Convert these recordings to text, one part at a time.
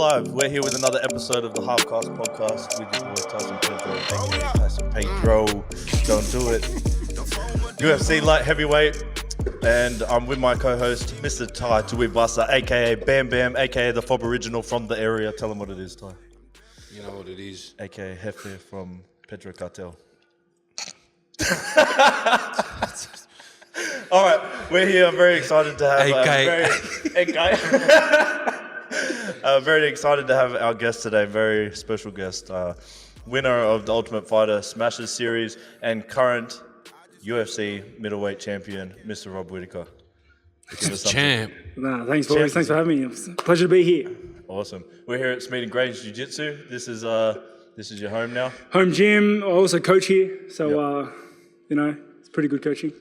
live. We're here with another episode of the Halfcast podcast with your boy Tyson Pedro. Thank you, Tyson Pedro. Don't do it. UFC light heavyweight. And I'm with my co-host, Mr. Tai Tuivasa, aka Bam Bam, aka the Fob original from the area. Tell him what it is, Ty. You know what it is. Aka Jefe from Pedro Cartel. All right, we're here. I'm very excited to have very excited to have our guest today. Very special guest, winner of the Ultimate Fighter Smashers series and current UFC Middleweight champion, Mr. Rob Whittaker. Champ. Nah, thanks, boys. Thanks for having me. It's a pleasure to be here. Awesome. We're here at Smeaton Grange Jiu-Jitsu. This is your home now. Home gym. I also coach here, so it's pretty good coaching.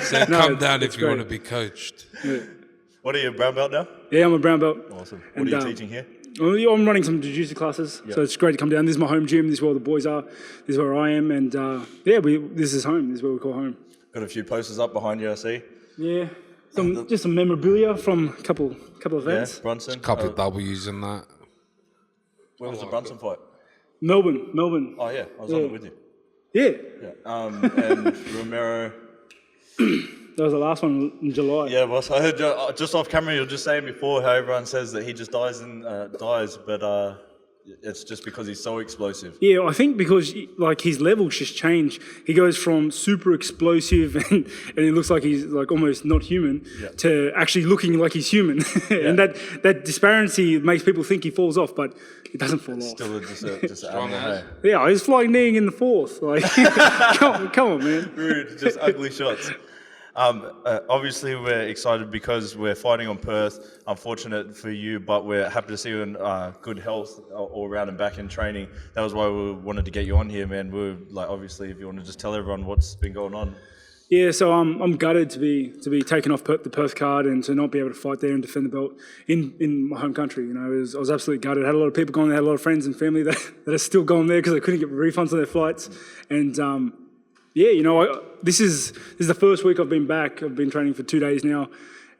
So come down if you want to be coached. Yeah. What are you, brown belt now? Yeah, I'm a brown belt. Awesome. What are you teaching here? I'm running some jiu-jitsu classes, so it's great to come down. This is my home gym. This is where all the boys are. This is where I am, and this is home. This is where we call home. Got a few posters up behind you, I see. Yeah, just some memorabilia from a couple events. Yeah, Brunson. A couple of W's in that. When was the Brunson fight? Melbourne. Oh yeah, I was on it with you. Yeah. And Romero. That was the last one in July. Yeah, boss. I heard just off camera you were just saying before how everyone says that he just dies, but it's just because he's so explosive. Yeah, I think because his levels just change. He goes from super explosive and he looks like he's like almost not human to actually looking like he's human. And that disparity makes people think he falls off, but he doesn't fall off. Still just strong as. Yeah, he's flying kneeing in the fourth. Like, come on, man. Rude, just ugly shots. Obviously, we're excited because we're fighting on Perth. Unfortunate for you, but we're happy to see you in good health all around and back in training. That was why we wanted to get you on here, man. We're obviously, if you want to just tell everyone what's been going on. Yeah, so I'm gutted to be taken off the Perth card and to not be able to fight there and defend the belt in my home country. You know, I was absolutely gutted. I had a lot of people going there, had a lot of friends and family that are still going there because they couldn't get refunds on their flights. And this is the first week I've been back. I've been training for 2 days now,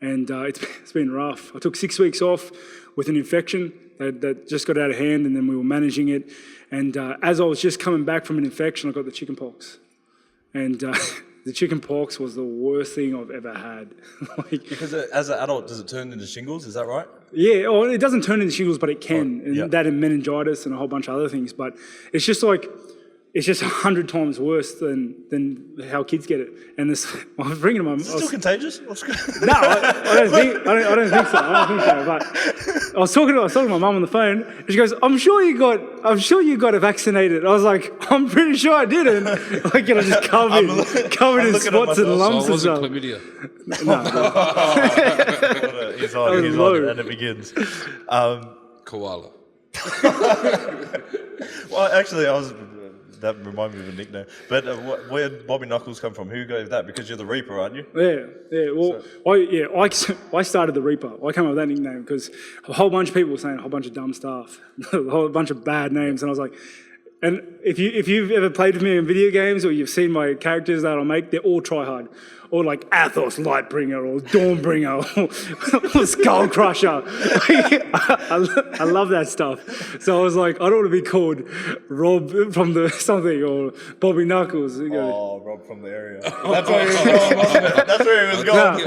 and it's been rough. I took 6 weeks off with an infection that just got out of hand, and then we were managing it. And as I was just coming back from an infection, I got the chicken pox. And the chicken pox was the worst thing I've ever had. Because as an adult, does it turn into shingles? Is that right? Yeah, it doesn't turn into shingles, but it can. That and meningitis and a whole bunch of other things. But it's just 100 times worse than how kids get it. And I was bringing them. Is it still contagious? No, I don't think so. But I was talking to my mum on the phone, and she goes, "I'm sure you got it vaccinated." I was like, "I'm pretty sure I didn't." Just covered in spots and lumps and stuff. Chlamydia. No. He's on, and it begins. Koala. Well, actually, that reminded me of a nickname. But where did Bobby Knuckles come from? Who gave that? Because you're the Reaper, aren't you? Yeah. Well, I started the Reaper. I came up with that nickname because a whole bunch of people were saying a whole bunch of dumb stuff, a whole bunch of bad names, and I was like, and if you've ever played with me in video games or you've seen my characters that I make, they're all try hard. Or like Athos Lightbringer or Dawnbringer or Skull Crusher. I love that stuff. So I was like, I don't want to be called Rob from the something or Bobby Knuckles. Rob from the area. That's where he was going, wasn't it? That's where he was going.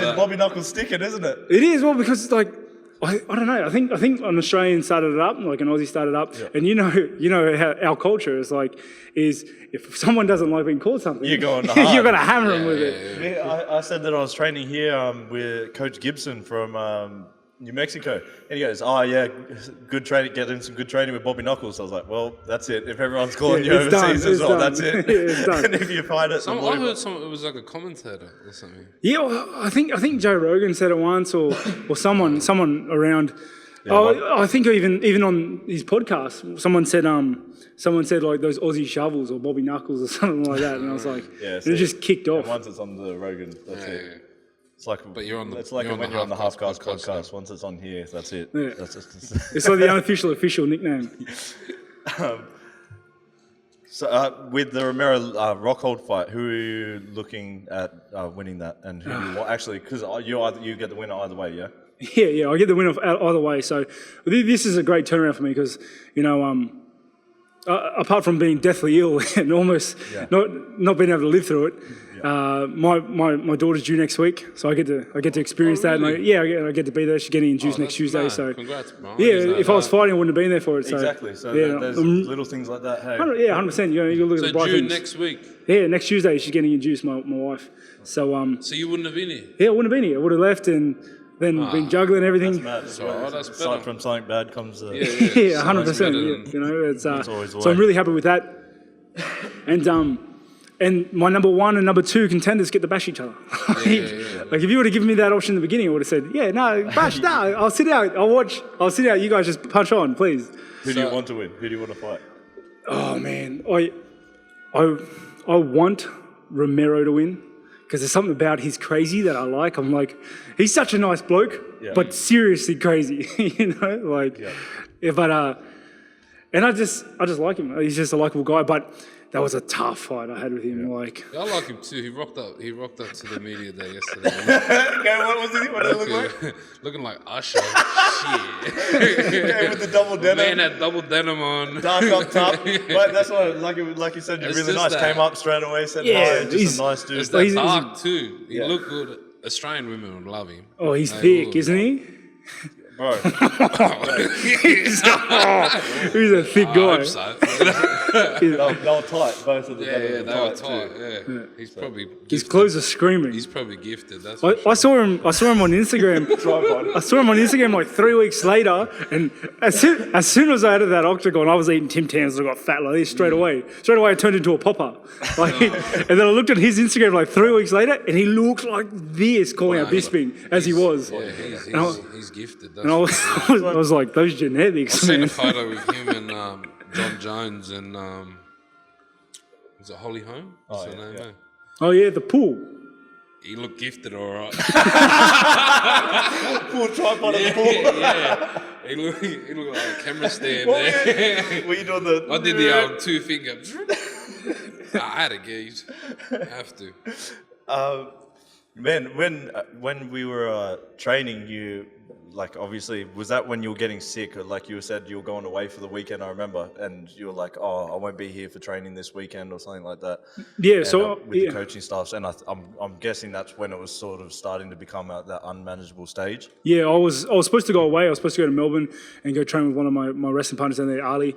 It's Bobby Knuckles sticking, isn't it? It is, well, because it's like, I don't know. I think an Australian started it up, like an Aussie started it up, and you know how our culture is if someone doesn't like being called something, you're going you're going to hammer them with it. Yeah, I said that I was training here with Coach Gibson from New Mexico, and he goes, "Oh yeah, good training. Get in some good training with Bobby Knuckles." I was like, "Well, that's it. If everyone's calling you overseas as well, that's it." It's done. And if you find it, I heard it was like a commentator or something. Yeah, well, I think Joe Rogan said it once, or someone around. I think even on his podcast, someone said like those Aussie shovels or Bobby Knuckles or something like that, and I was like, it just kicked off. Once it's on the Rogan, that's it. Yeah. It's like when you're on the Halfcast podcast. Once it's on here, that's it. Yeah. That's just it's like the unofficial official nickname. So with the Romero Rockhold fight, who are you looking at winning that, and who you want? Actually, because you get the winner either way, yeah. Yeah, I get the winner either way. So this is a great turnaround for me because apart from being deathly ill and almost not being able to live through it, my daughter's due next week, so I get to experience that. Really? And I get to be there. She's getting induced next Tuesday. Mad. So Congrats, bro. if I was fighting, I wouldn't have been there for it. So, Exactly. So there's little things like that. Hey. 100%. You look at the bright June things. next week. Yeah, next Tuesday she's getting induced. My wife. So So you wouldn't have been here. yeah, I wouldn't have been here. I would have left and then been juggling everything. That's that's Aside better. from something bad comes. Yeah, 100%. It's always the so I'm way. really happy with that. And my number 1 and number 2 contenders get to bash each other. Like if you would have given me that option in the beginning, I would have said, yeah, no, bash, no, I'll sit out, I'll sit out. You guys just punch on, please. Who do you want to win? Who do you want to fight? Oh man, I want Romero to win. Because there's something about his crazy that I like. I'm like, he's such a nice bloke, but seriously crazy, but and I just like him. He's just a likable guy. But that was a tough fight I had with him. Like, I like him too. He rocked up to the media day yesterday. Okay, what was it? What did it look like? Looking like Usher. Shit. Okay, with the double denim. Man had double denim on. Dark up top. But that's why, like you said, you're It's really just nice. that- Came up straight away, said Yeah, hi, just he's- a nice dude. It's that he's- dark too. He looked good. Australian women would love him. oh, he's They thick, would. isn't he? Bro, He's a thick I guy. hope so. they were tight, both of them. Yeah, they were too. tight. Yeah, he's probably His gifted. clothes are screaming. He's probably gifted. That's for I sure. saw him on Instagram. I saw him on Instagram like 3 weeks later, and as soon as I added that octagon, I was eating Tim Tams and I got fat like this straight away. Straight away, I turned into a popper. Like, and then I looked at his Instagram like 3 weeks later, and he looked like this, calling out Bisping as he was. Yeah, he's gifted. That's And I for sure. was like, those genetics, I've seen man. a photo with him and John Jones and is it Holly Holm? What's her name? Eh? Oh yeah, the pool. He looked gifted, all right. Full tripod of the pool. Yeah, he looked like a camera stand there. Were you doing the... I did the 2 finger. I had a gauge. Have to. Man, when we were training, you, like, obviously, was that when you were getting sick? Or like you said, you were going away for the weekend, I remember, and you were like, oh, I won't be here for training this weekend or something like that. Yeah, And, so with the coaching staffs, and I'm guessing that's when it was sort of starting to become at that unmanageable stage. yeah, I was supposed to go away. I was supposed to go to Melbourne and go train with one of my wrestling partners down there, Ali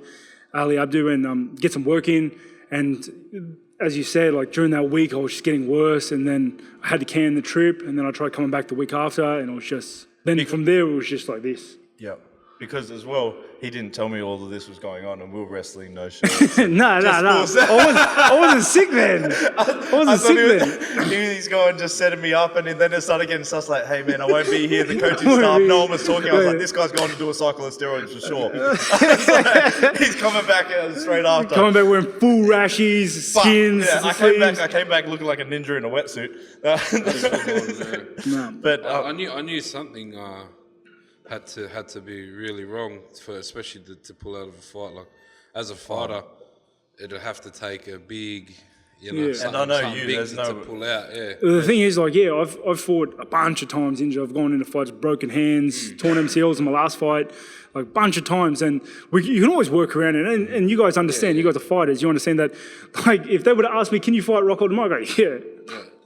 Abdu, and get some work in. And as you said, like during that week, I was just getting worse, and then I had to can the trip, and then I tried coming back the week after, and it was just then from there it was just like this. Yeah. Because as well, he didn't tell me all of this was going on, and we were wrestling no shirts. No. I wasn't sick then. I wasn't sick then. He's going just setting me up, and then it started getting sus like, hey man, I won't be here. The coaching staff, no one was talking. I was like, this guy's going to do a cycle of steroids for sure. He's coming back straight after. Coming back wearing full rashes, skins. Yeah, I came back looking like a ninja in a wetsuit. But I knew something had to be really wrong for especially to pull out of a fight. Like as a fighter, it'd have to take a big, something, And I know something big to pull out. Yeah. The thing is, like, yeah, I've fought a bunch of times injured. I've gone into fights, broken hands, torn MCLs in my last fight, like a bunch of times. And you can always work around it. And you guys understand, you guys are fighters. You understand that, like, if they would have asked me, can you fight Rockhold tomorrow? I go, yeah.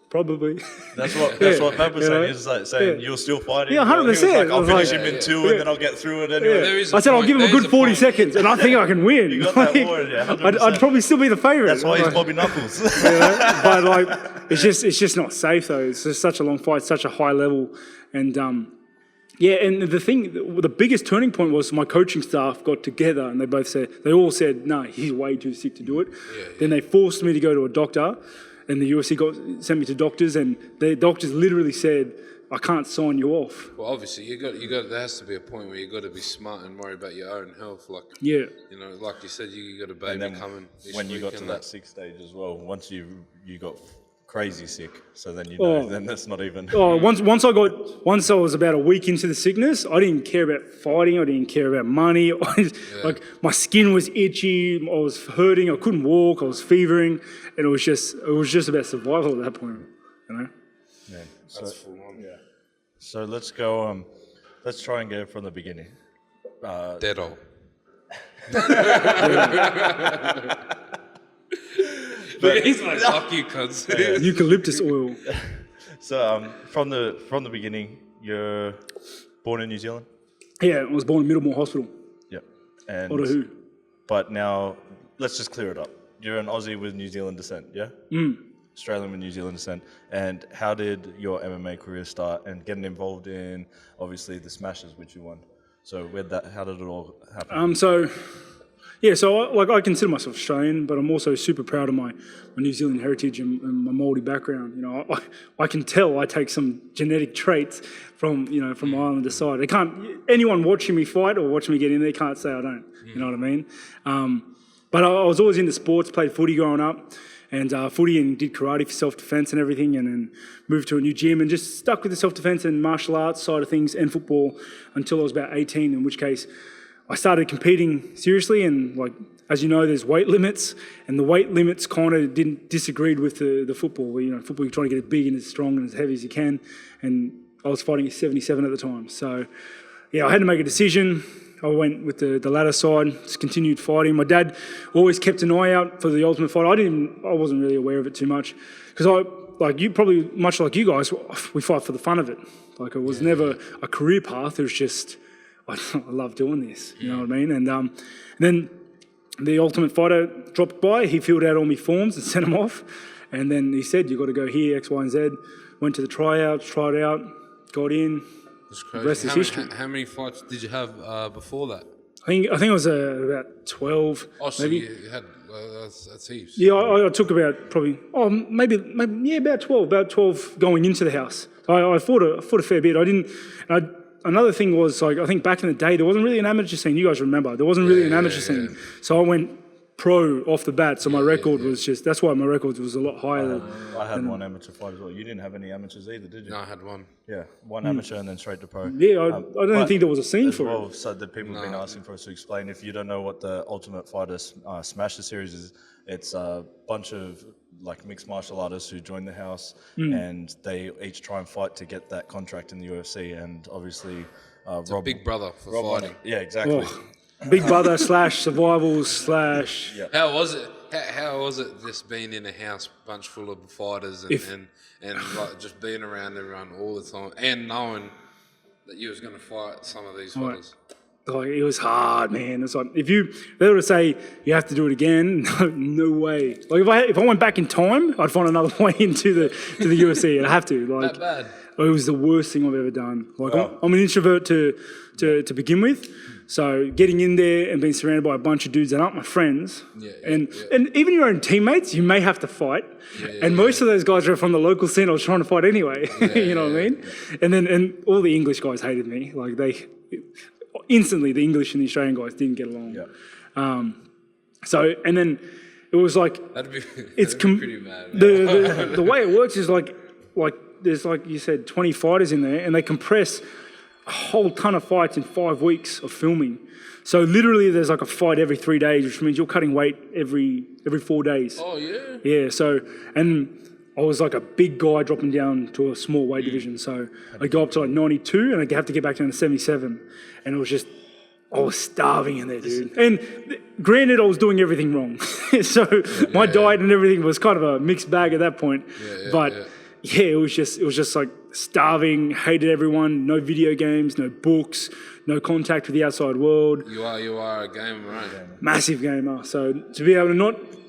Probably. That's what Matt was saying. Is like saying you're still fighting. Yeah, 100%. He was like, I'll finish Like, him in 2, and then I'll get through it anyway. I said I'll give him a good 40 seconds, and I think I can win. You got that word, yeah, 100%. I'd probably still be the favourite. That's why he's Bobby Knuckles. But like, it's just not safe though. It's just such a long fight, such a high level, and and the biggest turning point was my coaching staff got together and they all said, no, he's way too sick to do it. Then they forced me to go to a doctor. And the UFC sent me to doctors, and the doctors literally said, I can't sign you off. Well, obviously, you got. There has to be a point where you got to be smart and worry about your own health. Like, like you said, you got a baby coming. When you got to that 6th stage as well, once you got crazy sick. So then you know, Oh. then that's not even. Once I was about a week into the sickness, I didn't care about fighting. I didn't care about money. Like my skin was itchy. I was hurting. I couldn't walk. I was fevering, and it was just about survival at that point. You know. Yeah. That's full on. Yeah. So let's go. Let's try and get it from the beginning. Dead old. But he's like, fuck you, cunts. Eucalyptus oil. So from the beginning, you're born in New Zealand. Yeah, I was born in Middlemore Hospital. Yep. And Otahu. but now let's just clear it up. You're an Aussie with New Zealand descent, yeah? Australian with New Zealand descent. And how did your MMA career start and getting involved in obviously the smashes which you won? So how did it all happen? So I consider myself Australian, but I'm also super proud of my New Zealand heritage and my Māori background. You know, I can tell I take some genetic traits from my Islander side. Anyone watching me fight or watching me get in there can't say I don't. You know what I mean? But I was always into sports, played footy growing up, and footy and did karate for self-defense and everything, and then moved to a new gym and just stuck with the self-defense and martial arts side of things and football until I was about 18, in which case I started competing seriously, and like, as you know, there's weight limits, and the weight limits kind of disagreed with the football. You know, football, you're trying to get as big and as strong and as heavy as you can, and I was fighting at 77 at the time. So, yeah, I had to make a decision. I went with the latter side, just continued fighting. My dad always kept an eye out for the Ultimate Fighter. I wasn't really aware of it too much, because much like you guys, we fight for the fun of it. Like, it was never a career path. It was just, I love doing this, you know what I mean? And then the Ultimate Fighter dropped by. He filled out all my forms and sent them off. And then he said, "You got to go here, X, Y, and Z." Went to the tryouts, tried out, got in. That's crazy. The rest is history. How many fights did you have before that? I think it was about 12. Oh, so maybe. you had that's heaps. Yeah, I took about maybe about 12. About 12 going into the house. I fought a fair bit. Another thing was, like, I think back in the day, there wasn't really an amateur scene. You guys remember. There wasn't really an amateur scene. Yeah. So I went pro off the bat. So my record was that's why my record was a lot higher. I had one amateur fight as well. You didn't have any amateurs either, did you? No, I had one. Yeah, one amateur and then straight to pro. Yeah, I don't think there was a scene for it. So the people have been asking for us to explain. If you don't know what the Ultimate Fighter Smasher series is, it's a bunch of like mixed martial artists who join the house and they each try and fight to get that contract in the UFC. And obviously, it's a big brother for fighting. Yeah, exactly. Oh, big brother / survival / Yeah. How was it? How was it just being in a house bunch full of fighters and like just being around everyone all the time and knowing that you was going to fight some of these fighters? Like, it was hard, man. It's like, if they were to say you have to do it again, no way. Like, if I went back in time, I'd find another way into the UFC. I'd have to. Like, that bad? It was the worst thing I've ever done. Like, I'm an introvert to begin with. So getting in there and being surrounded by a bunch of dudes that aren't my friends, and even your own teammates, you may have to fight. And most of those guys are from the local scene. I was trying to fight anyway. You know what I mean? And all the English guys hated me. Like, instantly, the English and the Australian guys didn't get along. Yeah. And then it was like that'd be pretty mad. The way it works is like there's, like you said, 20 fighters in there, and they compress a whole ton of fights in 5 weeks of filming. So literally, there's like a fight every 3 days, which means you're cutting weight every 4 days. Oh yeah. Yeah. So I was like a big guy dropping down to a small weight division. So I'd go up to like 92 and I'd have to get back down to 77. And it was just, I was starving in there, dude. And granted, I was doing everything wrong. So my diet and everything was kind of a mixed bag at that point. It was just like starving, hated everyone, no video games, no books, no contact with the outside world. You are a gamer, right? Massive gamer. So to be able to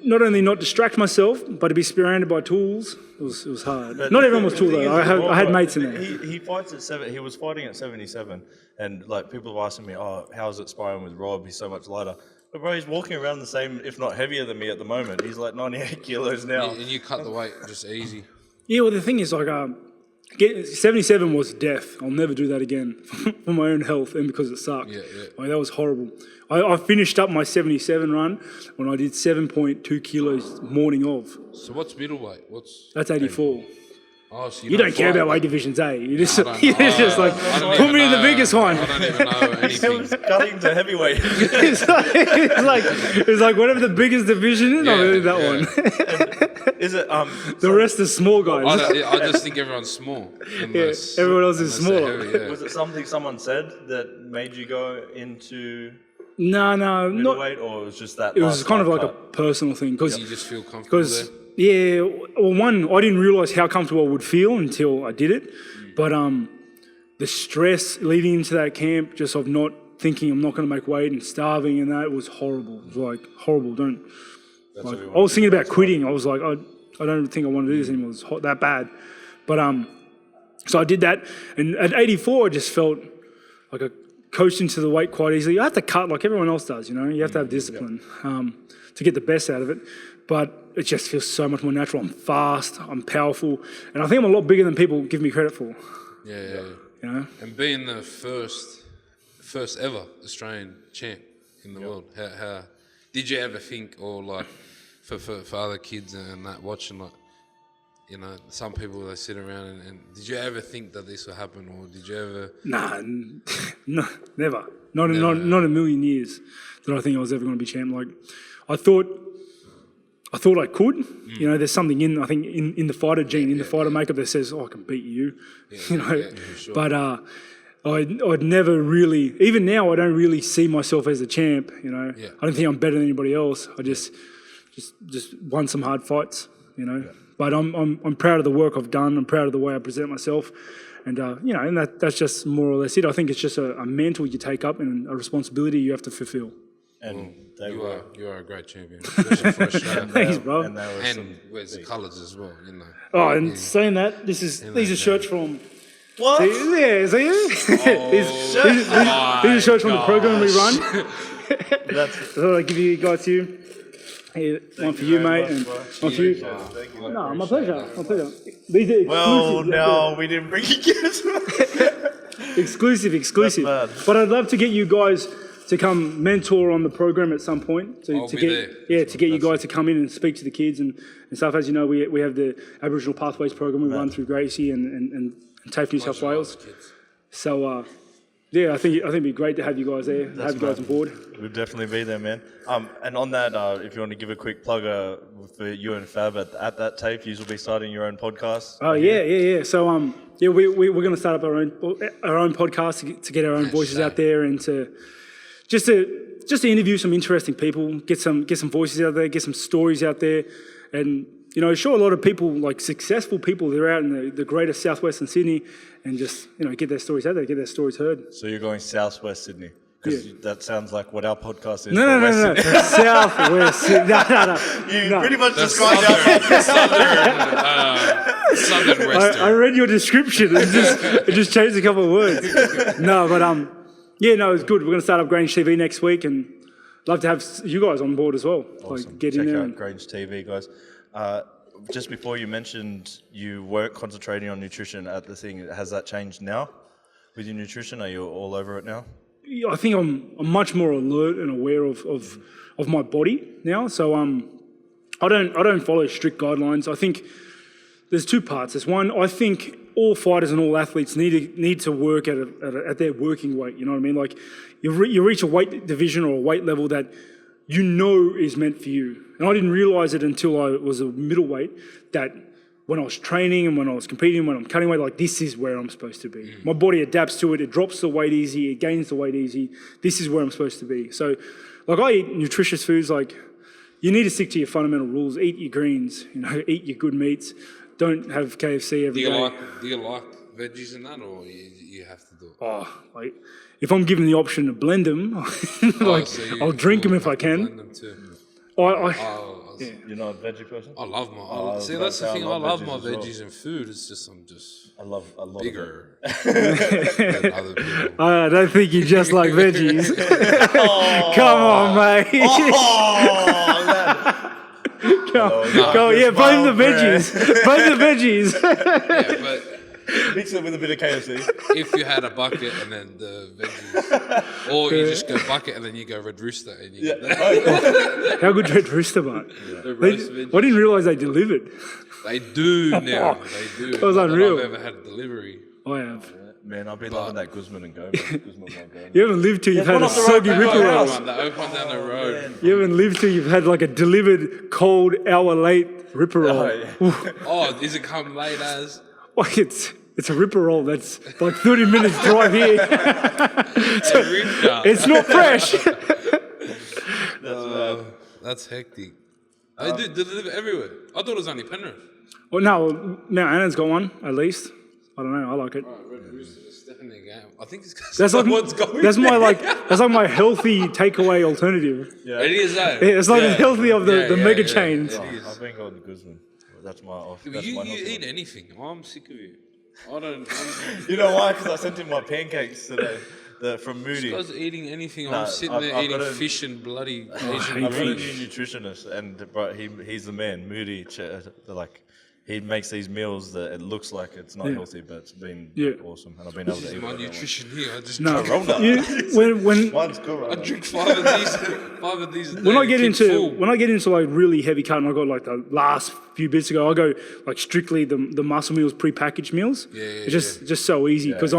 not only not distract myself, but to be surrounded by tools, it was hard. But not everyone was tool though. I had mates in there. He fights at 7. He was fighting at 77, and like people were asking me, "Oh, how's it sparring with Rob? He's so much lighter." But bro, he's walking around the same, if not heavier than me at the moment. He's like 98 kilos now. And you cut the weight just easy. Yeah, well, the thing is, like, 77 was death. I'll never do that again for my own health and because it sucked. Yeah. Like, that was horrible. I finished up my 77 run when I did 7.2 kilos morning of. So what's middleweight? That's 84. Oh, so You don't care about weight divisions, eh? You just, I you're just like, put me in the biggest one. I don't even know anything. Cutting to heavyweight. it's like whatever the biggest division is, I'm in that one. Is it The rest is small guys. I just think everyone's small. Unless, everyone else is unless they're smaller. heavy, yeah. Was it something someone said that made you go into No, not. middleweight, or it was just that? It was last kind of hard like a cut? personal thing because You just feel comfortable there? yeah, well, one, I didn't realize how comfortable I would feel until I did it, but the stress leading into that camp, just of not thinking I'm not going to make weight and starving and that, was horrible. It was like horrible. I was thinking about quitting. I was like, I don't think I want to do this anymore. It's that bad, but so I did that, and at 84, I just felt like I coached into the weight quite easily. I have to cut like everyone else does, you know. You have to have discipline to get the best out of it, but it just feels so much more natural. I'm fast, I'm powerful, and I think I'm a lot bigger than people give me credit for. Yeah. You know? And being the first ever Australian champ in the world, how did you ever think, or like for other kids and that watching, like, you know, some people, they sit around and did you ever think that this would happen, or did you ever? Nah, no, never. Not a million years did I think I was ever going to be champ. Like, I thought I could. You know, there's something in the fighter gene, in the fighter makeup that says, "Oh, I can beat you." You know, sure. but I'd never really. Even now, I don't really see myself as a champ. You know, I don't think I'm better than anybody else. I just won some hard fights. You know, but I'm proud of the work I've done. I'm proud of the way I present myself. And, you know, and that's just more or less it. I think it's just a mantle you take up and a responsibility you have to fulfill. And you are a great champion, especially for Australia. Thanks, bro. And wears the colours as well, you know. Oh, and saying that, these are shirts from... What? See these are shirts from the program we run. So I give you guys here. Here, one for you, mate, and one for you. Thank you. No, my pleasure. These are exclusive. Well, no, we didn't bring you gifts. Exclusive. That's bad. But I'd love to get you guys to come mentor on the program at some point. I'll be there. To get you guys to come in and speak to the kids and stuff. As you know, we have the Aboriginal Pathways program we run through Gracie and TAFE New South Wales. So, yeah, I think it'd be great to have you guys there, have you guys on board. We'll definitely be there, man. And on that, if you want to give a quick plug for you and Fab at that TAFE, you will be starting your own podcast. Oh yeah. So we're going to start up our own podcast to get our own voices out there and to interview some interesting people, get some voices out there, get some stories out there, and you know, show a lot of people, like successful people, they're out in the greater southwestern Sydney, and just, you know, get their stories out there, get their stories heard. So you're going southwest Sydney? Because that sounds like what our podcast is. No. Southwest Sydney. No. Pretty much described our Southern Western. I read your description. It just changed a couple of words. No, but it's good. We're going to start up Grange TV next week, and love to have you guys on board as well. Awesome. Like, get Check in there. out Grange TV, guys. Just before you mentioned you weren't concentrating on nutrition at the thing, has that changed now with your nutrition? Are you all over it now? I think I'm much more alert and aware of my body now. So I don't follow strict guidelines. I think there's two parts. There's one, I think all fighters and all athletes need to work at their working weight. You know what I mean? Like you reach a weight division or a weight level that you know is meant for you. And I didn't realise it until I was a middleweight that when I was training and when I was competing, when I'm cutting weight, like this is where I'm supposed to be. My body adapts to it. It drops the weight easy. It gains the weight easy. This is where I'm supposed to be. So, like I eat nutritious foods. Like you need to stick to your fundamental rules. Eat your greens. You know, eat your good meats. Don't have KFC every day. Do you like veggies and that, or you have to do it? Oh, like if I'm given the option to blend them, I'll drink them if I can. Blend them too. You're not a veggie person? I love my. That's the thing. I love my veggies and food. It's just I love a lot bigger than other people. I don't think you just like veggies. Come on, mate. Go, yeah, blame the veggies. Blame the veggies. Yeah, but Mix it with a bit of KFC. If you had a bucket and then the veggies, or you just go bucket and then you go Red Rooster and you get that. How good Red Rooster, mate. The roast veggies. I didn't realise they delivered. They do now. They do. That was Not unreal. I've ever had a delivery. I have. Man, I've been loving that Guzman and Go. Guzman and Go. You haven't lived till you've had one a off the soggy road, ripper mate. roll. They open down the road. You haven't lived till you've had like a delivered, cold, hour late ripper roll. Oh, yeah. Oh, is it come late as? Like it's a ripper roll that's like 30 minutes drive here. It's not fresh. That's hectic. They do deliver everywhere. I thought it was only Penrith. Well, no, Mount Annan's got one at least. I don't know. I like it. Red Rooster is definitely a game. I think it's because That's like someone's going. that's my healthy takeaway alternative. Yeah. It is though. Yeah, it's like the healthy of the mega yeah, chains. it is. I've been going to Guzman. That's my off. You, That's my you health eat one. anything. I'm sick of you. I don't. You know why? Because I sent him my pancakes today from Moody. Guys eating anything. Nah, I'm sitting I've there got eating a- fish and bloody Asian I've got a new fish. nutritionist, and bro, he's the man. Moody, like he makes these meals that it looks like it's not healthy, but it's been awesome, and I've been able to eat My it. nutrition here. I just No, Corona. when Mine's cool, I right? drink 5 of these. 5 of these. A day when I to get keep into full. when I get into like really heavy cut, and I got like the last few bits ago, I go like strictly the muscle meals, pre-packaged meals. It's just so easy because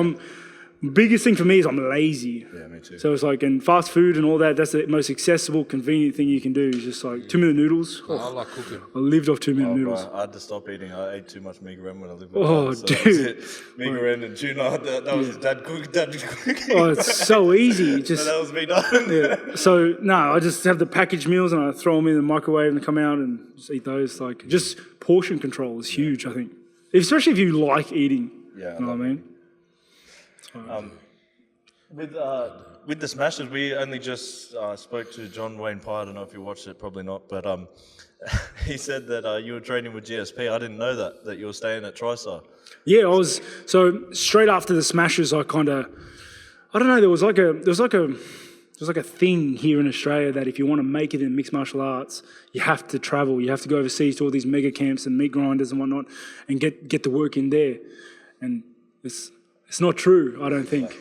biggest thing for me is I'm lazy. Yeah, me too. So it's like, and fast food and all that, that's the most accessible, convenient thing you can do. Is just like 2-minute noodles. I like cooking. I lived off 2-minute noodles. Bro, I had to stop eating. I ate too much migarem when I lived with Oh, Dad, so dude. that was it. Migarem and tuna. That was Dad cooking. Oh, it's so easy. Just that was me done. so no, I just have the packaged meals and I throw them in the microwave and come out and just eat those. Like just portion control is huge, I think, especially if you like eating. Yeah, You know what I mean? With the Smashers, we only just spoke to John Wayne Pye. I don't know if you watched it, probably not, but he said that you were training with GSP. I didn't know that you were staying at TriStar. Yeah, I was. So straight after the Smashers, I kind of, I don't know. There was like a thing here in Australia that if you want to make it in mixed martial arts, you have to travel. You have to go overseas to all these mega camps and meat grinders and whatnot, and get the work in there. And it's not true. I don't think.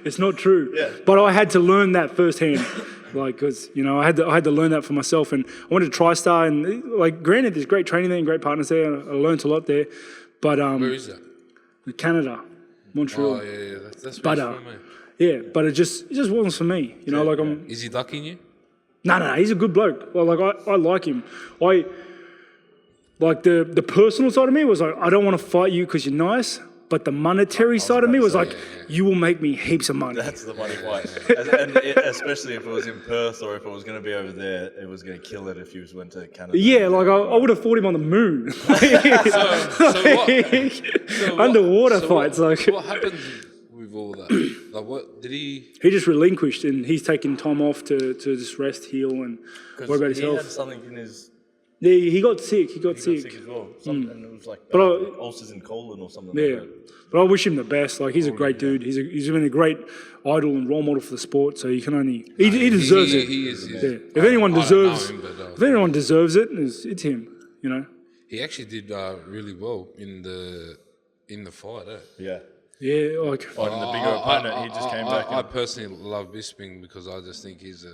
It's not true. Yeah. But I had to learn that firsthand. Like, because, I had to learn that for myself, and I went to TriStar, and like, granted, there's great training there and great partners there. I learned a lot there, but Where is that? Canada, Montreal. Oh yeah. That's But, where it's from, mate. Yeah, but it just wasn't for me. Like I'm. Is he ducking you? No, he's a good bloke. Well, like I like him. Like the personal side of me was like, I don't want to fight you because you're nice. But the monetary side of me was like, you will make me heaps of money. That's the money fight. and especially if it was in Perth or if it was going to be over there, it was going to kill it if you went to Canada. Yeah, like I would have fought him on the moon. So Underwater fights. Like What happened with all that? Like, what did he? he just relinquished, and he's taking time off to just rest, heal, and worry about his he had health. something in his... Yeah, he got sick. He got He got sick. sick as well. And it was like But ulcers in colon or something Yeah, like that. but I wish him the best. Like he's a great dude. He's been a great idol and role model for the sport. So you can only he deserves it. He is. Yeah. If anyone I don't deserves, know him, but, if anyone deserves it, it's him. He actually did really well in the fight. Yeah. Yeah, like Fighting the bigger opponent, he just came back. I personally love Bisping because I just think he's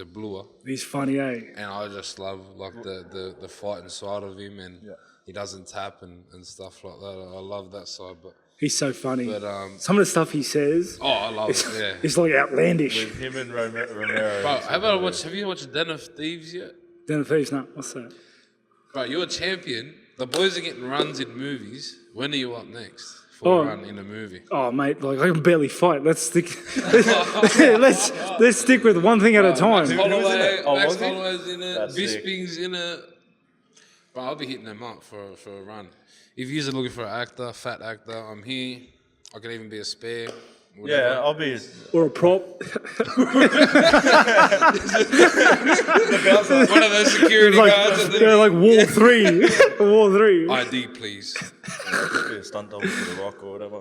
a bluer, he's funny, eh? and I just love like the fight inside of him, and he doesn't tap and stuff like that. I love that side, but He's so funny. But Some of the stuff he says, I love it. Yeah. it's like outlandish. With him and Romero. Bro, have you watched Den of Thieves yet? Den of Thieves, no, what's that? Bro, you're a champion. The boys are getting runs in movies. When are you up next for a run in a movie? Oh, mate, like I can barely fight. Let's stick. let's stick with one thing at a time. Max Holloway's in it. That's sick. Bisping's in it. Bro, I'll be hitting them up for a run. If you're looking for an actor, fat actor, I'm here. I can even be a spare. Whatever. Yeah, I'll be. Or a prop. One of those security guards. At Yeah, like Wall 3. Wall 3. ID, please. Just be a stunt double for The Rock or whatever.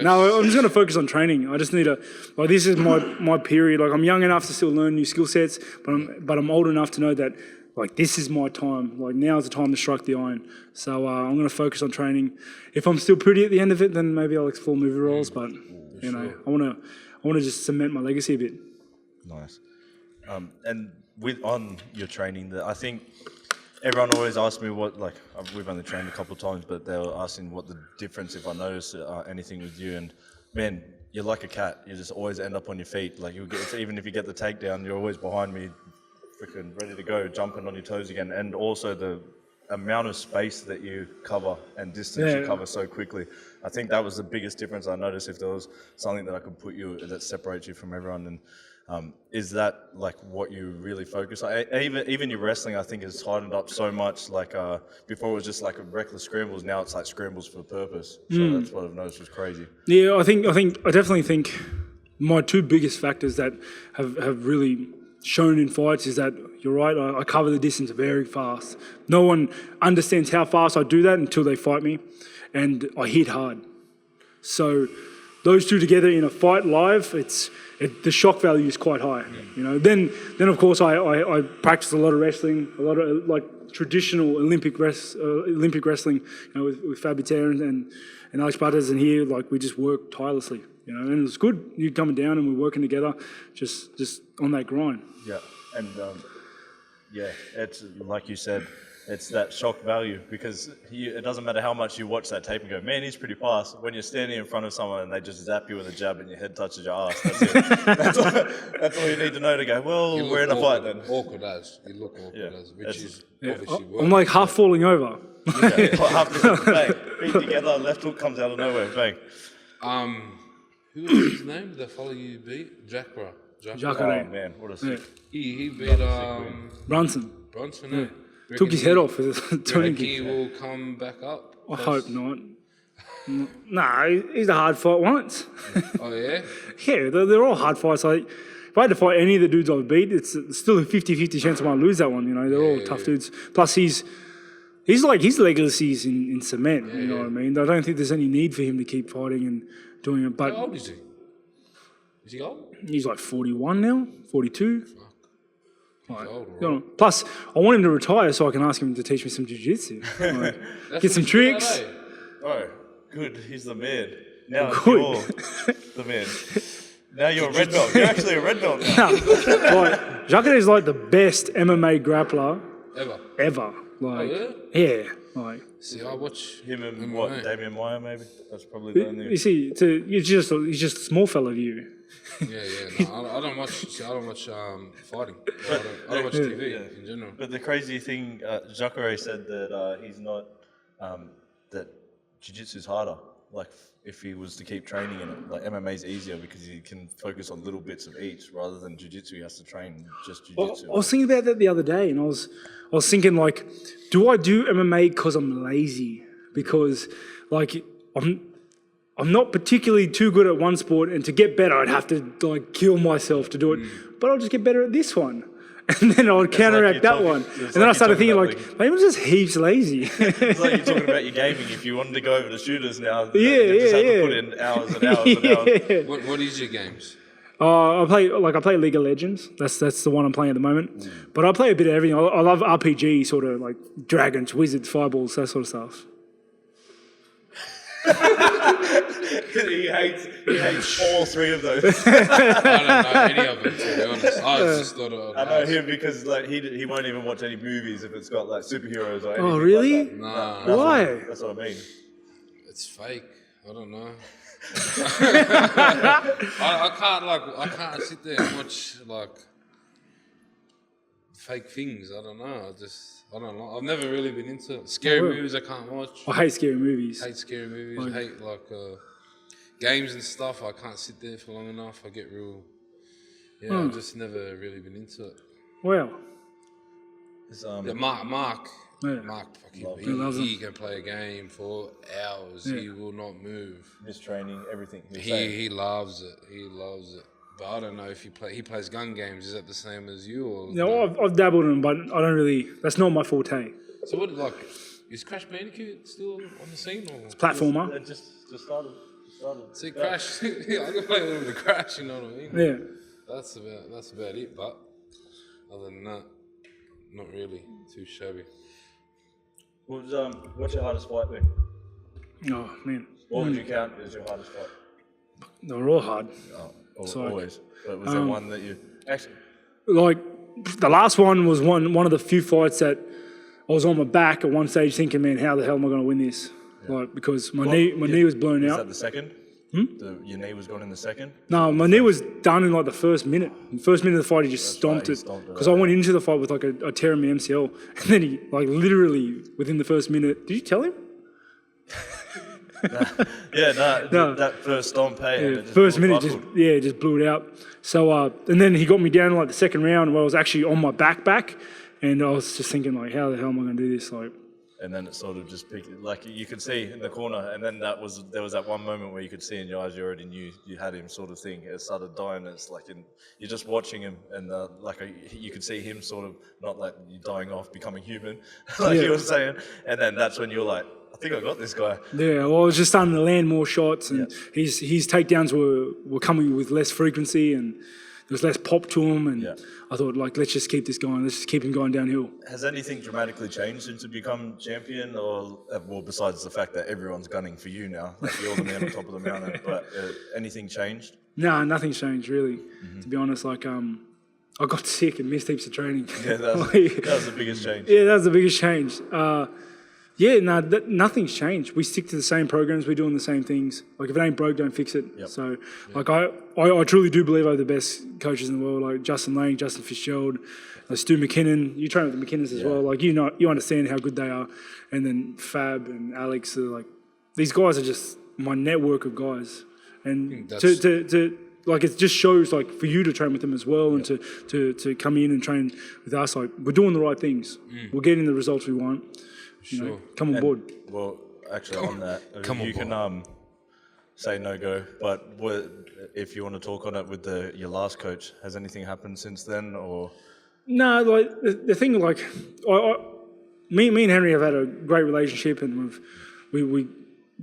No, I'm just going to focus on training. I just need to, like, this is my period. Like, I'm young enough to still learn new skill sets, but I'm old enough to know that like, this is my time. Like, now's the time to strike the iron. So I'm going to focus on training. If I'm still pretty at the end of it, then maybe I'll explore movie roles. But, you know, I want to just cement my legacy a bit. Nice. And on your training, I think everyone always asks me what, like, we've only trained a couple of times, but they were asking what the difference, if I notice anything with you. And, man, you're like a cat. You just always end up on your feet. Like, even if you get the takedown, you're always behind me, freaking ready to go, jumping on your toes again. And also the amount of space that you cover and distance you cover so quickly. I think that was the biggest difference I noticed. If there was something that I could put you that separates you from everyone, and is that like what you really focus on? Even your wrestling, I think, has tightened up so much. Like before, it was just like a reckless scrambles. Now it's like scrambles for purpose. So that's what I've noticed was crazy. Yeah, I definitely think my two biggest factors that have really shown in fights is that you're right. I cover the distance very fast. No one understands how fast I do that until they fight me, and I hit hard. So those two together in a fight live, the shock value is quite high. You know. Then of course I practice a lot of wrestling, a lot of like traditional Olympic wrestling. You know, with Fabiter and Alex Bartez, and here like we just work tirelessly. You know, and it was good. You coming down and we're working together, just on that grind. Yeah, and it's like you said, it's that shock value because it doesn't matter how much you watch that tape and go, man, he's pretty fast. When you're standing in front of someone and they just zap you with a jab and your head touches your ass, that's it. that's all you need to know to go, well, we're in a fight then. Awkward as. You look awkward as, which is obviously I'm like half falling over. Bang, feet together, left hook comes out of nowhere, bang. Who was his name? The fellow you beat? Jacare. Oh man, what a sick. He beat Brunson. Yeah. Took his head off with a Do turning he kick. will come back up? I hope not. Nah, he's a hard fight once. Oh yeah? Yeah, they're all hard fights. Like, if I had to fight any of the dudes I've beat, it's still a 50-50 chance I might lose that one. You know, they're all tough dudes. Plus, he's like his legacy's in cement. You know what I mean? I don't think there's any need for him to keep fighting and doing it. But how old is he? Is he old? He's like 41 now, 42. Like, plus, I want him to retire so I can ask him to teach me some jiu-jitsu. Like, get some tricks. Oh, good. He's the man. Now you're the man. Now you're a red belt. You're actually a red belt now. Like, Jacare is like the best MMA grappler ever. Like, yeah. Like, see, I watch him and Damian Maia maybe. That's probably the only. You see, he's just a small fella to you. No, I don't watch fighting. I don't watch TV in general. But the crazy thing, Jacare said that he's not that jiu-jitsu is harder. Like if he was to keep training in it, like MMA is easier because he can focus on little bits of each rather than jiu-jitsu. He has to train just jiu-jitsu. I was thinking about that the other day, and I was thinking like, do I do MMA because I'm lazy? Because like I'm not particularly too good at one sport, and to get better, I'd have to like kill myself to do it. But I'll just get better at this one, and then I'll counteract that one. And then I started thinking like, I'm just heaps lazy. It's like you're talking about your gaming. If you wanted to go over to shooters now, you just have to put in hours and hours and hours. What is your games? I play League of Legends. That's the one I'm playing at the moment. But I play a bit of everything. I love RPG, sort of like dragons, wizards, fireballs, that sort of stuff. he hates all three of those. I don't know any of them, to be honest. I just thought I know him because like he won't even watch any movies if it's got like superheroes or anything. Oh really? Like that. Nah. Why? That's what I mean. It's fake. I don't know. I can't sit there and watch like fake things. I don't know. I don't know. I've never really been into it. Scary movies I can't watch. I hate scary movies. I hate scary movies. I hate games and stuff. I can't sit there for long enough. I get real. Yeah, I've just never really been into it. Well. Mark. Yeah. Mark, he can play a game for hours. Yeah. He will not move. Mistraining, everything. He loves it. He loves it. But I don't know if he plays gun games. Is that the same as you? Or no, I've dabbled in them, but I don't really. That's not my forte. So is Crash Bandicoot still on the scene? Or? It's a platformer. It just started. See, Crash. I can play with the Crash. You know what I mean? Yeah. That's about it. But other than that, not really too shabby. What's your hardest fight then? Oh, man. What would you count as your hardest fight? They were all hard. Always. But was there one that you actually? Like, the last one was one of the few fights that I was on my back at one stage thinking, man, how the hell am I going to win this? Yeah. Like, because my knee was blown out. Was that the second? Your knee was gone in the second? No, my knee was done in like the first minute. In the first minute of the fight, he just stomped it. Because I went into the fight with like a tear in my MCL. And then he, like, literally within the first minute, did you tell him? That first stomp, hey. Yeah, first minute, just blew it out. So, and then he got me down in like the second round where I was actually on my back. And I was just thinking, like, how the hell am I going to do this? Like, and then it sort of just picked, like you could see in the corner, and then there was that one moment where you could see in your eyes you already knew you had him, sort of thing. It started dying. It's like you're just watching him, and you could see him sort of not like you dying off, becoming human, like you were saying. And then that's when you're like, I think I got this guy. Yeah, well, I was just starting to land more shots, and his takedowns were coming with less frequency, and there was less pop to him, and I thought, like, let's just keep this going. Let's just keep him going downhill. Has anything dramatically changed since you become champion, or well, besides the fact that everyone's gunning for you now, like you're the man on top of the mountain? But anything changed? No, nothing's changed really. To be honest, like I got sick and missed heaps of training. Yeah, that was the biggest change. Yeah, that was the biggest change. Nothing's changed. We stick to the same programs. We're doing the same things. Like, if it ain't broke, don't fix it. Yep. So, like, I truly do believe I have the best coaches in the world, like Justin Lang, Justin Fitzgerald, Stu McKinnon. You train with the McKinnons as well. Like, you understand how good they are. And then Fab and Alex are like, these guys are just my network of guys. And like, it just shows, like, for you to train with them as well, and to come in and train with us, like, we're doing the right things. We're getting the results we want. You know, come on board. Well, actually, on that, you can say no go. But if you want to talk on it with your last coach, has anything happened since then, or? No, like the thing, like me and Henry have had a great relationship, and we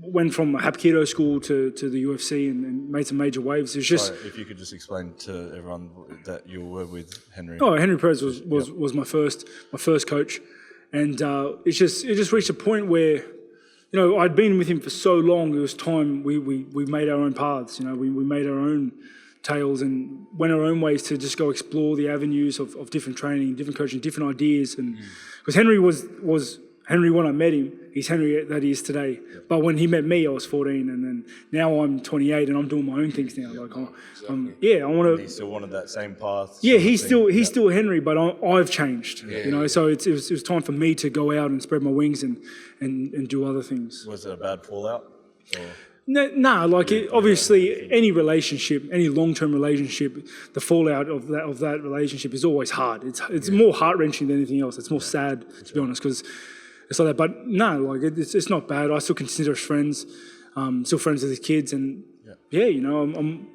went from Hapkido school to the UFC and made some major waves. It's just if you could just explain to everyone that you were with Henry. Oh, Henry Perez was my first coach. And it just reached a point where, you know, I'd been with him for so long. It was time we made our own paths. You know, we made our own tales and went our own ways to just go explore the avenues of different training, different coaching, different ideas. And because Henry was Henry when I met him, he's Henry that he is today. Yep. But when he met me, I was 14, and then now I'm 28 and I'm doing my own things now. Like, I want to. He still wanted that same path. Yeah, he's still Henry, but I've changed. Yeah, you know, so it was time for me to go out and spread my wings and do other things. Was it a bad fallout? Or? No, like obviously any relationship, any long-term relationship, the fallout of that relationship is always hard. It's more heart-wrenching than anything else. It's more sad, to be honest, because it's like that. But no, like it's not bad. I still consider us friends. Still friends with his kids, and you know,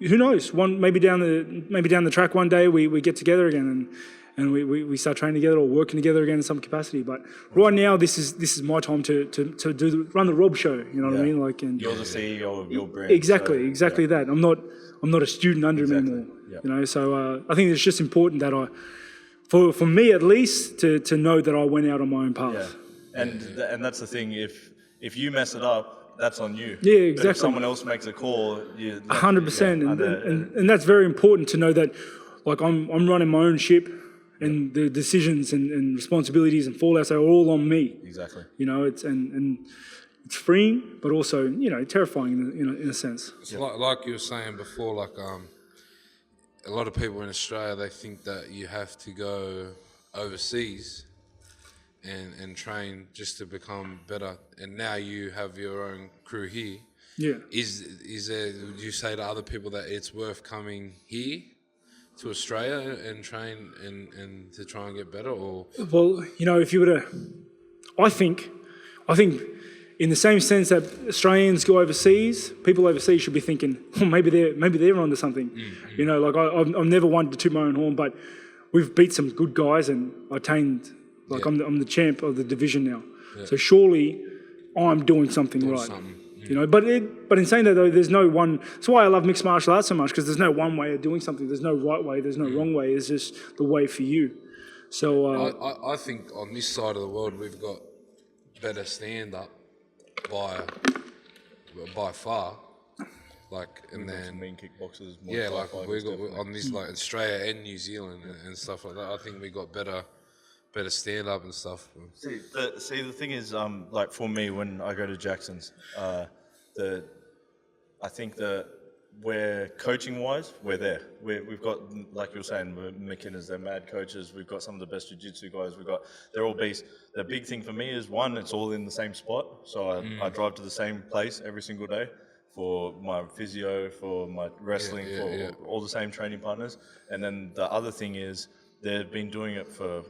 who knows? Maybe down the track one day we get together again and we start training together or working together again in some capacity. But right now, this is my time to run the Rob show. You know what I mean? Like, and you're the CEO of your brand. Exactly that. I'm not a student under him anymore. Yeah. You know, so I think it's just important that for me at least, to know that I went out on my own path. Yeah. And that's the thing. If you mess it up, that's on you. Yeah, exactly. But if someone else makes a call, 100%. And that's very important to know that, like, I'm running my own ship, and the decisions and responsibilities and fallouts are all on me. Exactly. You know, it's freeing, but also, you know, terrifying in a sense. It's like you were saying before, like a lot of people in Australia, they think that you have to go overseas and train just to become better. And now you have your own crew here. Yeah. Is there? Would you say to other people that it's worth coming here to Australia and train and to try and get better? Or well, you know, if you were to, I think in the same sense that Australians go overseas, people overseas should be thinking, oh, maybe they're onto something. Mm-hmm. You know, like I'm never one to toot my own horn, but we've beat some good guys and attained. Like I'm the champ of the division now, so surely I'm doing something right. You know, but in saying that though, there's no one. That's why I love mixed martial arts so much, because there's no one way of doing something. There's no right way. There's no wrong way. It's just the way for you. So I think on this side of the world we've got better stand up by far. Like and then mean kickboxers. Yeah, like we got on this like Australia and New Zealand and stuff like that. I think we got better stand up and stuff. See, the thing is, like for me, when I go to Jackson's, I think that we're coaching wise, we're there. We've got, like you were saying, McKinnon, they're mad coaches. We've got some of the best jiu-jitsu guys. They're all beasts. The big thing for me is one, it's all in the same spot. So I drive to the same place every single day for my physio, for my wrestling, all the same training partners. And then the other thing is they've been doing it for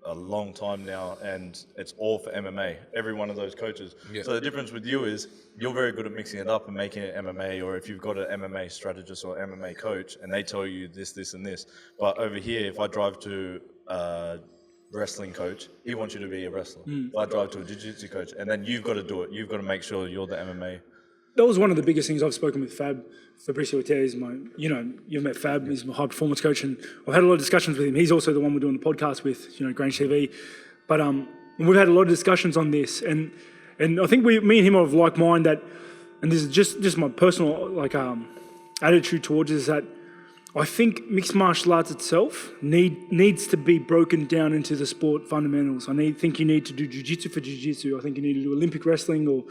a long time now, and it's all for MMA. Every one of those coaches. Yeah. So the difference with you is you're very good at mixing it up and making it MMA, or if you've got an MMA strategist or MMA coach and they tell you this, and this. But over here, if I drive to a wrestling coach, he wants you to be a wrestler. If I drive to a jiu-jitsu coach, and then you've got to do it. You've got to make sure you're the MMA. That was one of the biggest things I've spoken with Fabricio Ortiz, you've met Fab, he's my high performance coach, and I've had a lot of discussions with him. He's also the one we're doing the podcast with, Grange TV. But we've had a lot of discussions on this, and I think me and him are of like mind that, and this is just my personal attitude towards it, is that I think mixed martial arts itself needs to be broken down into the sport fundamentals. I think you need to do jiu-jitsu for jiu-jitsu. I think you need to do Olympic wrestling or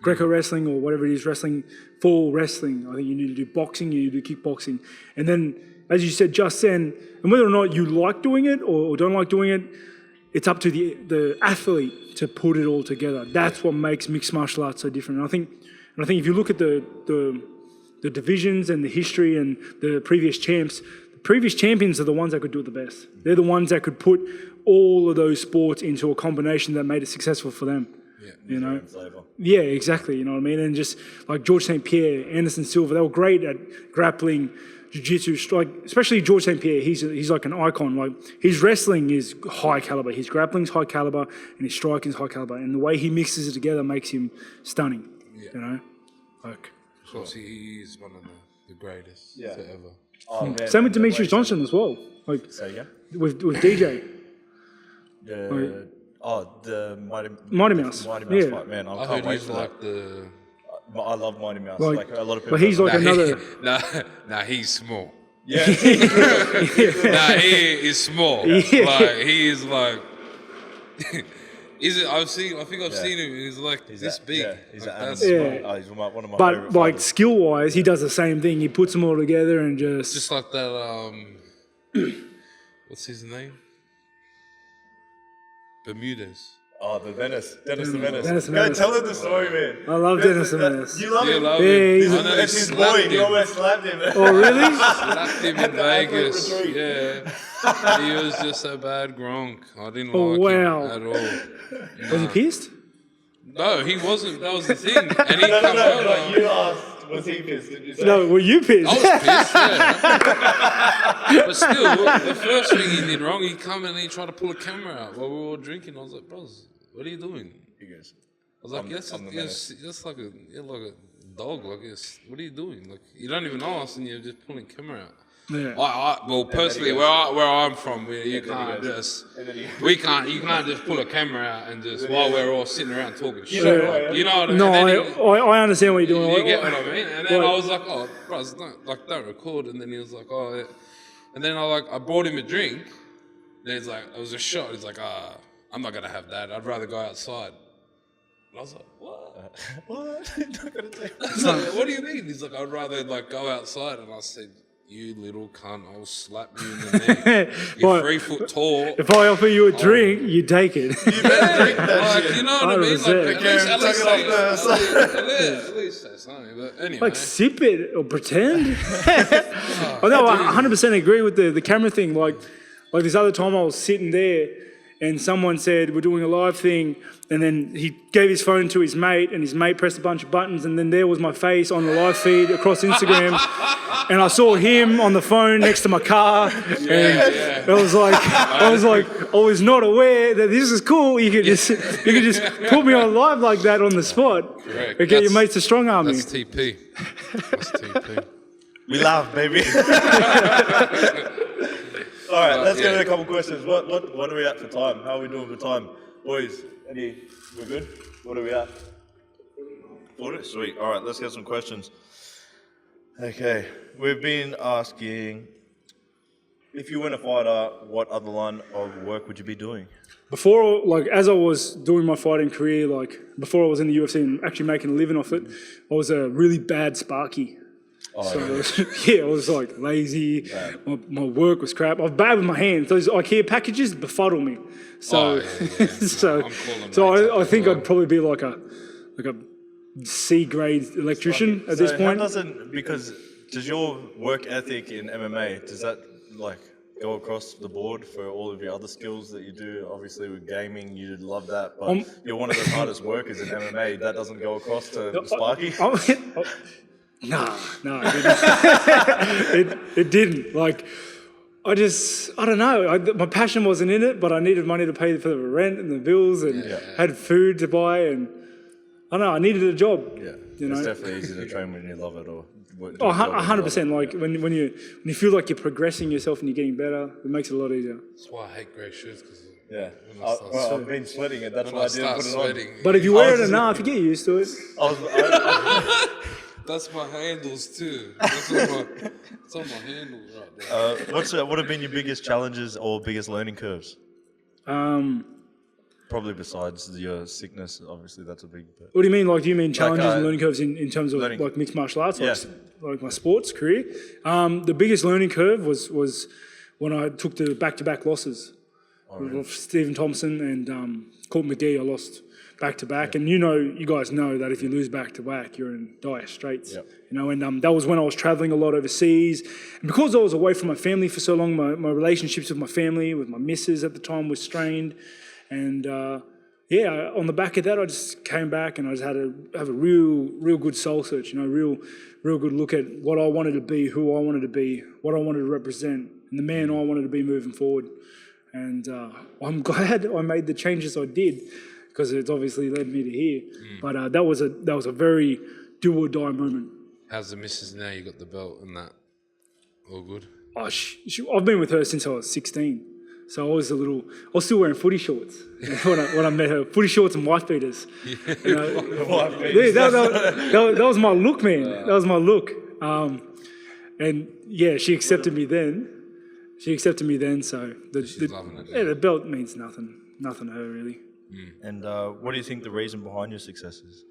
Greco wrestling or whatever it is, wrestling for wrestling. I think you need to do boxing, you need to do kickboxing. And then, as you said just then, and whether or not you like doing it or don't like doing it, it's up to the athlete to put it all together. That's what makes mixed martial arts so different. And I think if you look at the divisions and the history and the previous champions are the ones that could do it the best. They're the ones that could put all of those sports into a combination that made it successful for them. Yeah, Yeah, exactly. You know what I mean? And just like George St. Pierre, Anderson Silva, they were great at grappling, jiu-jitsu, like especially George St. Pierre. He's like an icon. Like his wrestling is high caliber, his grappling's high caliber, and his striking is high caliber. And the way he mixes it together makes him stunning. Yeah. Of course, he is one of the greatest to ever. Oh, man, same with Demetrius Johnson as well. Say again? With DJ. The Mighty Mouse. Mighty Mouse fight, man. I heard he's like the... I love Mighty Mouse. Like a lot of people. But he's like another... Nah, he's small. Yeah. Nah, he is small. Yeah. Like, he is like... I think I've seen him. He's like this big. Yeah, he's like, an animal. He's one of my favorite like fighters. skill-wise, he does the same thing. He puts them all together and just like that. What's his name? Bermudez. Oh, the Dennis the Menace. Dennis the Go Menace. tell him the story, man. I love Dennis the Menace. You love him? Love Yeah, him. he's- I know It's his boy. slapped You him. almost slapped him. Oh, really? Slapped him in At the Vegas. athlete retreat. Yeah. He was just a bad Gronk. I didn't Oh, like wow. him at all. Was he pissed? No, he wasn't. That was the thing. And he No, come over. like you asked, was he pissed? Did you say? No, were you pissed? I was pissed, yeah. But still, the first thing he did wrong, he come and he tried to pull a camera out while we were all drinking. I was like, bros, what are you doing? He goes, I was like, that's like a dog. Like, what are you doing? Like, you don't even know us and you're just pulling camera out. Yeah. Well, personally, where I'm from, you can't just pull a camera out and just while we're all sitting around talking shit. You know what I mean? No, And then I understand what you're doing. you get what I mean? And then I was like, oh, bro, don't record. And then he was like, oh, yeah. And then I brought him a drink. And he's like, it was a shot. He's like, I'm not gonna have that. I'd rather go outside. And I was like, what? what? Not gonna take I was like, what do you mean? He's like, I'd rather go outside. And I said, you little cunt, I'll slap you in the neck. You're What? 3 foot tall. If I offer you a drink, you take it. You better drink that shit. You know what I mean? 100%. At least say something. But anyway. Like sip it or pretend. I know, I 100% agree with the camera thing. Like this other time I was sitting there and someone said, we're doing a live thing, and then he gave his phone to his mate, and his mate pressed a bunch of buttons, and then there was my face on the live feed across Instagram, and I saw him on the phone next to my car, and I was like, I was not aware that this is cool. You could just put me on live like that on the spot. Correct. And get your mates to strong arm me. That's TP. That's TP. We laugh, baby. All right, let's get into a couple questions. What are we at for time? How are we doing for time? Boys, we're good? What are we at? 40? Sweet. All right, let's get some questions. Okay, we've been asking, if you weren't a fighter, what other line of work would you be doing? Before, like, as I was doing my fighting career, like, before I was in the UFC and actually making a living off it, I was a really bad sparky. I was like lazy. My work was crap. I was bad with my hands. Those IKEA packages befuddle me. So, I think I'd probably be like a C grade electrician at this point. Does your work ethic in MMA, does that like go across the board for all of your other skills that you do? Obviously with gaming, you'd love that, but you're one of the hardest workers in MMA. That doesn't go across to Sparky? No, it didn't. Like, I don't know. My passion wasn't in it, but I needed money to pay for the rent and the bills and had food to buy, and I don't know, I needed a job. Yeah, you know? It's definitely easy to train when you love it, or 100%. Like when you feel like you're progressing yourself and you're getting better, it makes it a lot easier. That's why I hate grey shirts. I've been sweating it. That's why I didn't put it on. But if you wear it enough, you get used to it. That's my handles too. That's on my handles right there. What have been your biggest challenges or biggest learning curves? Probably besides your sickness, obviously that's a big. What do you mean? Like, do you mean challenges and learning curves in terms of like mixed martial arts, like my sports career? The biggest learning curve was when I took the back-to-back losses with Stephen Thompson and Colt McGee. I lost back-to-back, and you guys know that if you lose back-to-back, you're in dire straits. Yep. You know, and that was when I was traveling a lot overseas, and because I was away from my family for so long, my relationships with my family, with my missus at the time, was strained. And on the back of that, I just came back and I just had to have a real good soul search, real good look at what I wanted to be, who I wanted to be, what I wanted to represent, and the man I wanted to be moving forward. And I'm glad I made the changes I did, because it's obviously led me to here. But that was a very do or die moment. How's the missus now? You got the belt and that? All good? Oh, I've been with her since I was 16. So I was still wearing footy shorts when I met her. Footy shorts and wife beaters. That was my look, man. That was my look. And she accepted me then. So the belt means nothing to her really. And what do you think the reason behind your success is?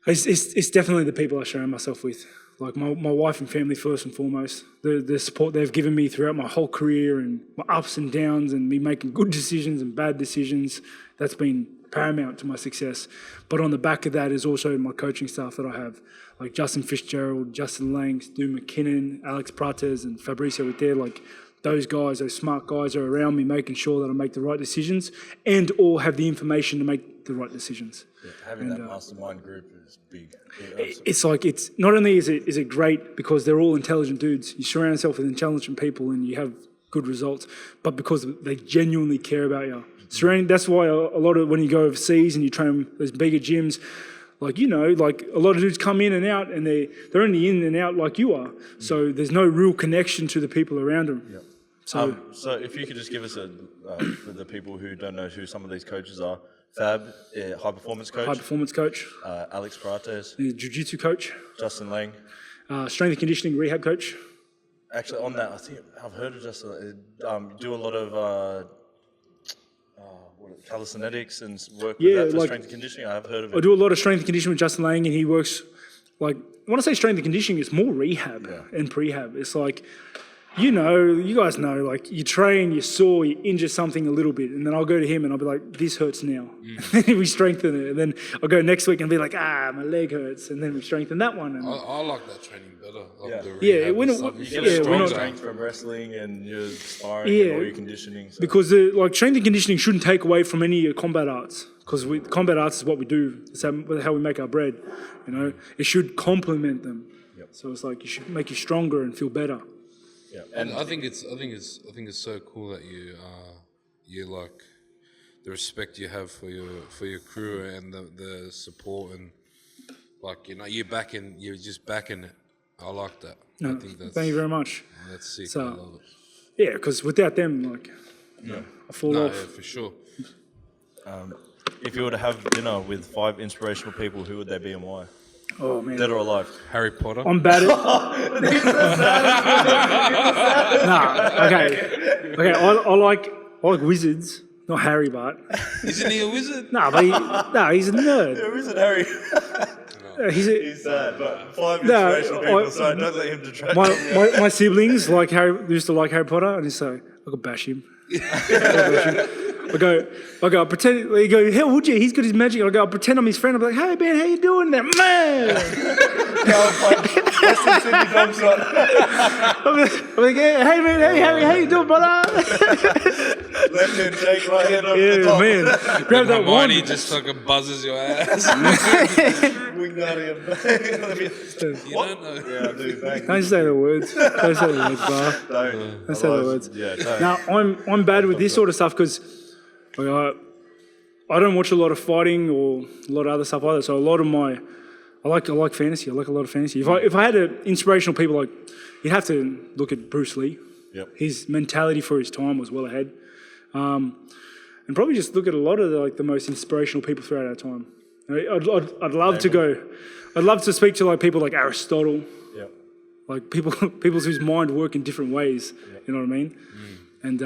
It's definitely the people I surround myself with. Like my wife and family first and foremost. The support they've given me throughout my whole career and my ups and downs and me making good decisions and bad decisions, that's been paramount to my success. But on the back of that is also my coaching staff that I have, like Justin Fitzgerald, Justin Lang, Stu McKinnon, Alex Prates and Fabricio Whittaker. Like those guys, those smart guys are around me making sure that I make the right decisions and or have the information to make the right decisions. Yeah, having that mastermind group is big. It's like, it's not only is it great because they're all intelligent dudes. You surround yourself with intelligent people and you have good results, but because they genuinely care about you. That's why a lot of when you go overseas and you train those bigger gyms, like a lot of dudes come in and out and they're only in and out like you are. So there's no real connection to the people around them. Yep. So if you could just give us for the people who don't know who some of these coaches are. Fab, high performance coach. Alex Prates, jiu-jitsu coach. Justin Lang, strength and conditioning rehab coach. Actually, on that, I think I've heard of Justin. Do a lot of calisthenics and work with that for strength and conditioning. I have heard of it. I do a lot of strength and conditioning with Justin Lang, and he works when I say strength and conditioning, it's more rehab and prehab. It's like, you guys know, like you train, you sore, you injure something a little bit, and then I'll go to him and I'll be like, this hurts now. And then we strengthen it. And then I'll go next week and be like, my leg hurts. And then we strengthen that one. And I like that training better. Like you get strong strength from wrestling and your sparring and all your conditioning. So. Because strength and conditioning shouldn't take away from any of your combat arts. Because combat arts is what we do. It's how we make our bread. It should complement them. Yep. So it's like, it should make you stronger and feel better. Yeah, and I think it's so cool that you like the respect you have for your crew and the support and you're just backing it. I like that. No, I think thank you very much. That's sick. So, I love Yeah, because without them, like, I fall No, off. yeah, for sure. If you were to have dinner with 5 inspirational people, who would they be and why? Oh man, Dead or alive? Harry Potter. I'm bad at. Nah, okay. I like wizards, not Harry, but Isn't he a wizard? he's a nerd. Who is it, Harry? He's sad, but 5 inspirational people, so don't let him detract. My siblings used to like Harry Potter, and so I could bash him. I go, pretend. They go, how would you? He's got his magic. I go, I'll pretend I'm his friend. I'm like, hey man, how you doing there, man? I'm like, hey man, hey Harry, how you doing, brother? Left hand shake, right hand over the Yeah, top. man. Grab that one. Hermione just fucking buzzes your ass. Wingardium. You don't know. Yeah, dude, thanks. Don't say the words. Don't say the words, bro. Don't say the words. Yeah, don't. Now, I'm bad with this sort of stuff because I don't watch a lot of fighting or a lot of other stuff either. So a lot of I like fantasy. I like a lot of fantasy. If I had inspirational people, like, you'd have to look at Bruce Lee. Yep. His mentality for his time was well ahead. And probably just look at a lot of the most inspirational people throughout our time. I'd love to go. I'd love to speak to people like Aristotle. Yep. Like people whose mind work in different ways. Yep. You know what I mean? And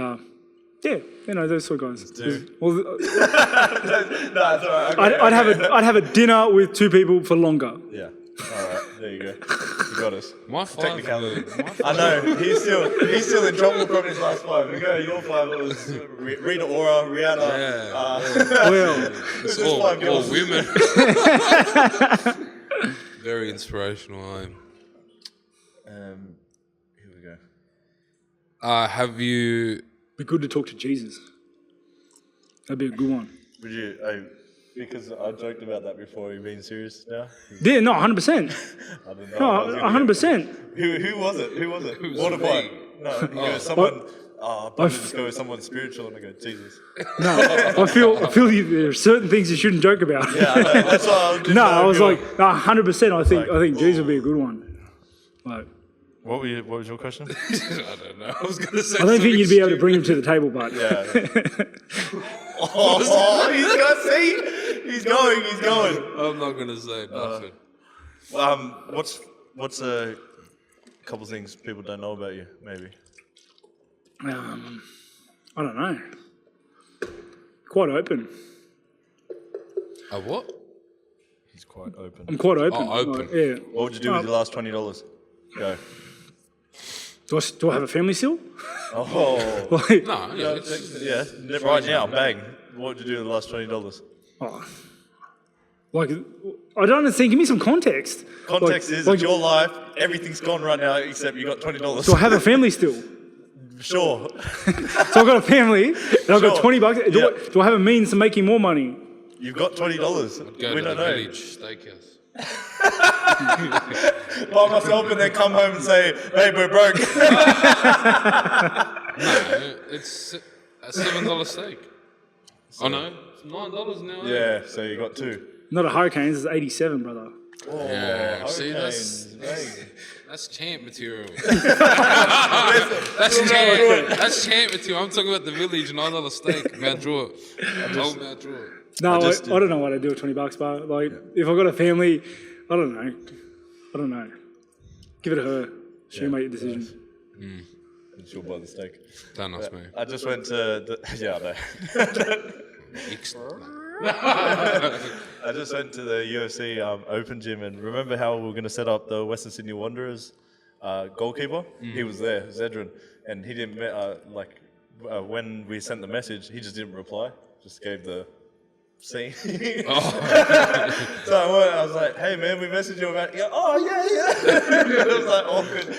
those sort of guys. Well, No, it's all right. Okay, I'd have a dinner with 2 people for longer. Yeah. All right. There you go. You got us. My 5. Technicality. I know. He's still in trouble from his last 5. We go. Your 5 was Rita Ora, Rihanna. Yeah. Well, It's just 5 all girls. women. Very inspirational. Here we go. Have you? be good to talk to Jesus. That'd be a good one. Would you? Because I joked about that before. Are you being serious now? Yeah, no, 100%. I didn't know. No, 100%. Who was it? Who was it? Water me? fight. No, you go, someone. But just go with someone spiritual and I go, Jesus. No, I feel there are certain things you shouldn't joke about. Yeah, I know. That's why No, I was like, no, 100%. I think Jesus would be a good one. Like, What was your question? I don't know. I was gonna say. I don't think you'd be able to bring him to the table, but Yeah. He's got. See, he's going. I'm not gonna say nothing. What's a couple things people don't know about you? Maybe. I don't know. Quite open. A what? He's quite open. I'm quite open. Oh, open. Like, yeah. What would you do with your last $20? Go. Do I have a family still? Oh. Like, No, yeah. It's, Yeah. Right now, bang. What would you do with the last $20? oh. Like, I don't understand. Give me some context. Context Like- is like, it's your life. Everything's gone right now except you got $20. do I have a family still? Sure. So I've got a family and I've got Sure. $20. Do I have a means of making more money? You've got $20. go We to the don't know. village steakhouse. Buy myself and then come home and say, hey, we're broke. No, it's a $7 steak. Oh no, it's $9 now. Yeah, so you got 2. Not a Hurricanes, it's 87, brother. Oh, Yeah, see, Hurricanes, dang. that's champ material. That's champ material. I'm talking about the village, $9 steak, Mount Druitt. Old Mount Druitt. No, I just- don't know what I'd do with $20, but like, if I've got a family, I don't know. Give it to her. She'll make the decision. She'll buy the steak. Don't ask me. I just went to the, yeah, I know. I just went to the UFC open gym and remember how we were going to set up the Western Sydney Wanderers goalkeeper? He was there, Zedran, and he didn't, when we sent the message, he just didn't reply, just gave the scene. So I was like, hey man, we messaged you about it. Oh yeah. It was like awkward.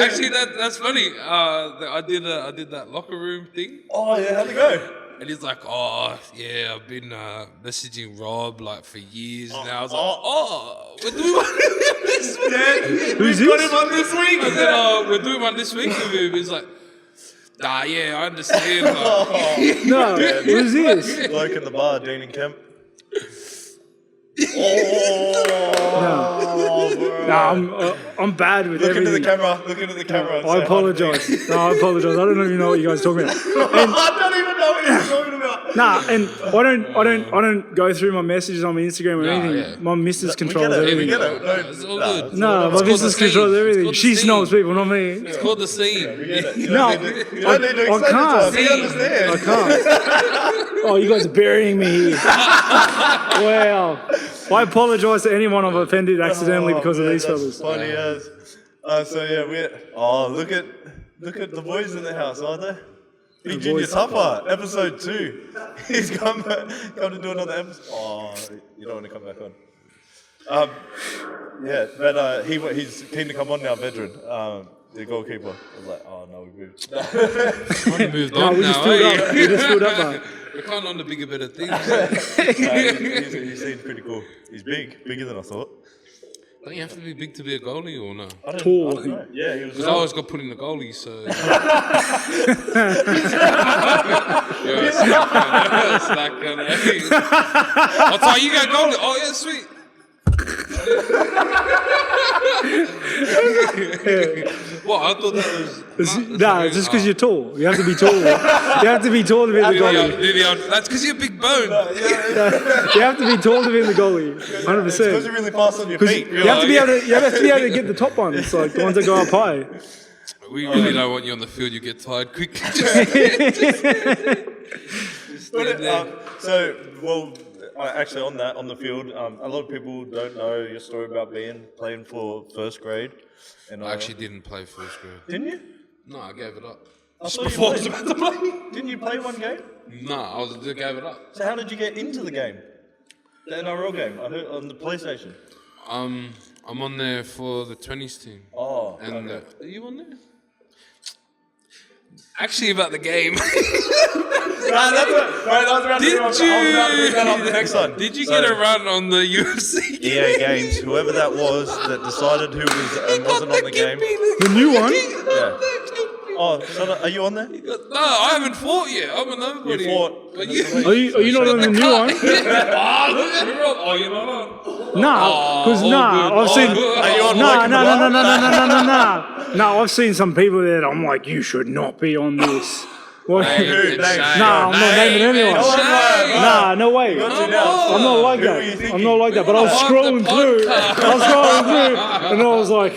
Actually, that's funny. I did that locker room thing. Oh yeah, how'd it go? And he's like, oh, yeah, I've been messaging Rob like for years now. I was like, we're doing one this week. Who's Got this? him on this week. I said, we're doing one this week with him. He's like, nah, yeah, I understand. Like, No, who's this? Bloke in the bar, Dean and Kemp. No, I'm bad with Look into everything. the camera. Look into the camera. and I say, apologise. No, I apologise. I don't even know what you guys are talking about. I don't even know what you're talking about. Nah, and I don't go through my messages on my Instagram or anything. yeah. My missus We controls get it. everything. We get it. No, It's all good. No, my called missus the controls scene. everything. It's She called the snobs scene. people, not me. It's called the scene. we get it. You No, don't need to explain I can't. it to us. We understand. I can't. Oh, you guys are burying me here. Wow. I apologise to anyone I've offended accidentally because of man, these that's fellas. Funny as. So yeah, look at the boys in the house, aren't they? Big Junior Tupper, episode 2. He's come to do another episode. Oh, you don't want to come back on. Yeah, but he's keen to come on now, veteran. The goalkeeper. I was like, oh no, we moved. We moved No, on we now. just stood up. We just stood up, mate. We're kind of on to bigger, better things. He seems pretty cool. He's bigger than I thought. Don't you have to be big to be a goalie or no? I don't know. Yeah, he was. Because I always got put in the goalie, so. I'll tell you got goalie. Oh yeah, sweet. What? I thought that was. Nah, just because you're tall. You have to be tall. You have to be tall to be the goalie. That's because you're a big bone. You have to be tall to be the goalie. 100%. Because you're really fast on your feet. You have to be able to get the top ones, like the ones that go up high. We really don't want you on the field. You get tired quick. Actually, on the field, a lot of people don't know your story about playing for first grade. And I actually didn't play first grade. didn't you? No, I gave it up. I thought Before I you was about to play. Didn't you play one game? No, I gave it up. So how did you get into the game? The NRL game? I heard on the PlayStation. I'm on there for the 20s team. Oh, And okay. are you on there? Actually, about the game. That's what, right, I was about to Did I was about to bring that up the next one. Did you So, get a run on the UFC? EA Games, whoever that was that decided who was and wasn't on the game. The new one? Yeah. Oh, so are you on there? No, I haven't fought yet. I'm a nobody. You fought. But you. Are you not on the new one? Oh, look at her. Oh, you're not on. Nah, because I've seen. Are you on No, I've seen some people that I'm like, you should not be on this. What? Dude, Nah, I'm not naming anyone. Nah, no way. I'm not like that. I'm not like that. But I was scrolling through. And I was like,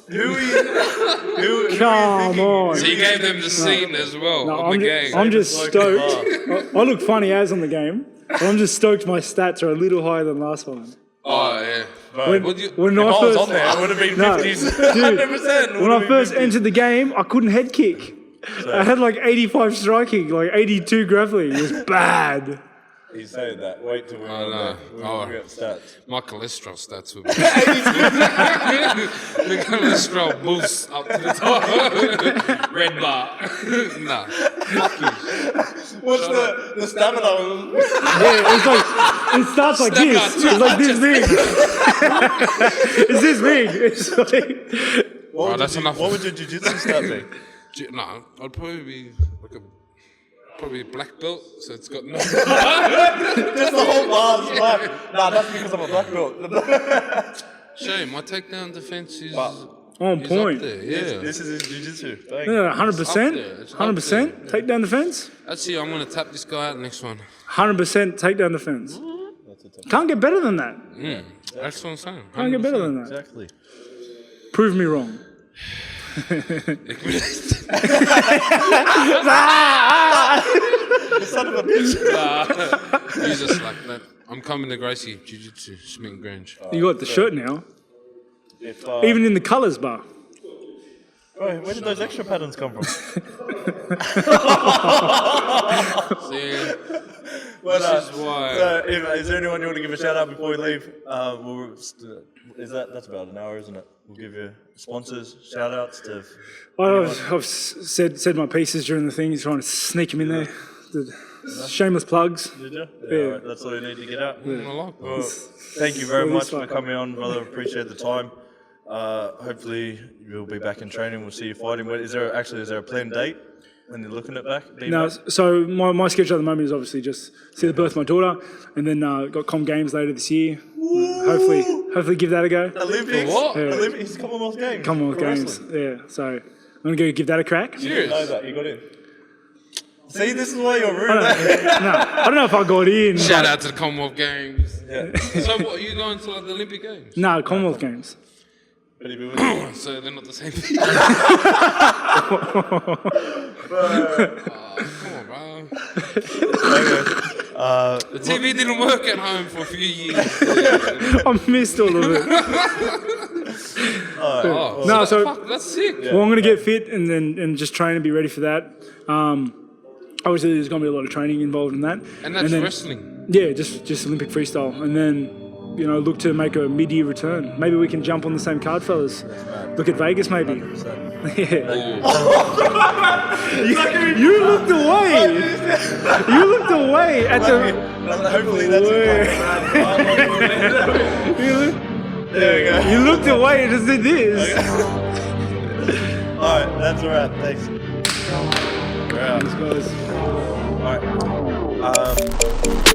Who come on. So you gave them the scene as well on the game. I'm just stoked. I look funny as on the game, but I'm just stoked my stats are a little higher than last one. Oh, yeah. When If I I was first, on there, it would have been No, 50s. dude, 100%. when I first entered the game, I couldn't head kick. I had like 85 striking, like 82 grappling. It was bad. He's saying that. Wait till we're on know. there. We get stats. My cholesterol stats were the cholesterol boosts up to the top. Red bar. Nah. What's the stamina? Yeah, it's like it starts like this. It's like this big. It's this big. It's like That's enough. What would your jiu-jitsu stat be? No, I'd probably be like a black belt, so it's got no. Just the whole bar's black. Nah, that's because I'm a black belt. Shame, my takedown defense is on is point. up there. Yeah, This is his jiu-jitsu. Thank Yeah, It's up 100%. there, it's up 100%. Takedown defense. that's it. I'm gonna tap this guy out next one. 100% takedown defense. Can't get better than that. That's what I'm saying. Can't get better than that. Exactly. Prove me wrong. Son of a bitch. Use a slack, man. I'm coming to Gracie Jiu-Jitsu, Smith Grange. You got the shirt now. If, Even in the colours bar. where did those extra patterns come from? See, Well, this is why. So, is there anyone you want to give a shout out before we leave? That's about an hour, isn't it? We'll give you sponsors, shout outs to. I've said my pieces during the thing. He's trying to sneak them in there. The shameless plugs. Did you? Yeah. All right, that's all you need to get out. I like that. Well, thank you very Really much for smart. coming on, brother. Appreciate the time. Hopefully you'll be back in training. We'll see you fighting. Is there a planned date? when you're looking at back? No, so my schedule at the moment is obviously just see the birth of my daughter, and then got Com Games later this year. Hopefully give that a go. Olympics? What? Yeah. Olympics, Commonwealth Games. Commonwealth Games, yeah. So I'm gonna go give that a crack. Serious? Know that, you got in. See, this is why you're rude. I don't know if I got in. Shout out to the Commonwealth Games. Yeah. So what, are you going to like the Olympic Games? No, Commonwealth Games. But if it was, So they're not the same thing. Come on, bro. The TV didn't work at home for a few years. I missed all of it. Oh, No, so fuck, that's sick. well, I'm gonna get fit and just train and be ready for that. Obviously, there's gonna be a lot of training involved in that. And that's then, wrestling. Yeah, just Olympic freestyle, and then look to make a mid-year return. Maybe we can jump on the same card, fellas. Look at Vegas, maybe. Yeah. You looked away. You looked away at the. hopefully that's There we go. You looked away and just did this. Alright, that's alright. Thanks. We're out. Thanks, guys. Alright.